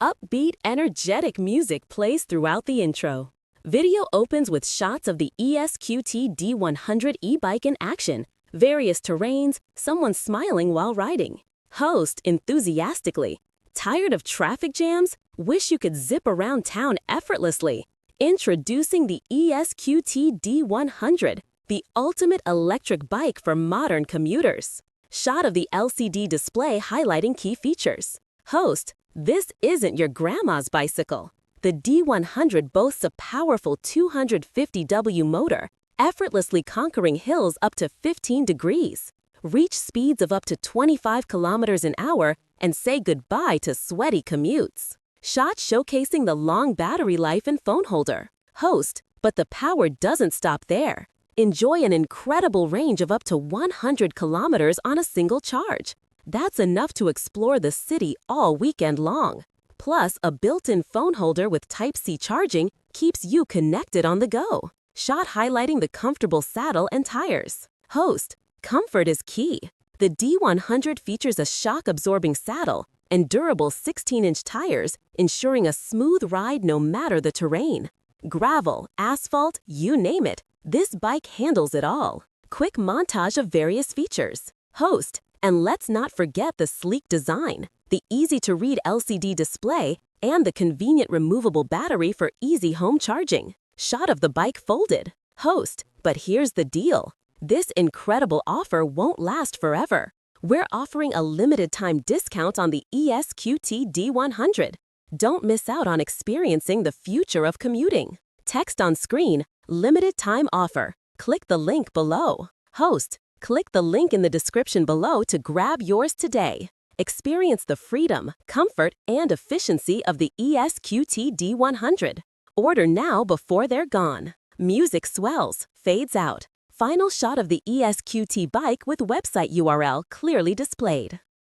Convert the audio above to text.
Upbeat, energetic music plays throughout the intro. Video opens with shots of the ESKUTE D100 e-bike in action, various terrains, someone smiling while riding. Host enthusiastically. Tired of traffic jams? Wish you could zip around town effortlessly. Introducing the ESKUTE D100, the ultimate electric bike for modern commuters. Shot of the LCD display highlighting key features. Host, this isn't your grandma's bicycle. The D100 boasts a powerful 250W motor, effortlessly conquering hills up to 15 degrees. Reach speeds of up to 25 kilometers an hour and say goodbye to sweaty commutes. Shot showcasing the long battery life and phone holder. Host, but the power doesn't stop there. Enjoy an incredible range of up to 100 kilometers on a single charge. That's enough to explore the city all weekend long. Plus, a built-in phone holder with Type-C charging keeps you connected on the go. Shot highlighting the comfortable saddle and tires. Host, comfort is key. The D100 features a shock-absorbing saddle and durable 16-inch tires, ensuring a smooth ride no matter the terrain. Gravel, asphalt, you name it, this bike handles it all. Quick montage of various features. Host, and let's not forget the sleek design, the easy-to-read LCD display, and the convenient removable battery for easy home charging. Shot of the bike folded. Host, but here's the deal. This incredible offer won't last forever. We're offering a limited-time discount on the ESKUTE D100. Don't miss out on experiencing the future of commuting. Text on screen, limited-time offer. Click the link below. Host, click the link in the description below to grab yours today. Experience the freedom, comfort, and efficiency of the ESKUTE D100. Order now before they're gone. Music swells, fades out. Final shot of the ESKUTE bike with website URL clearly displayed.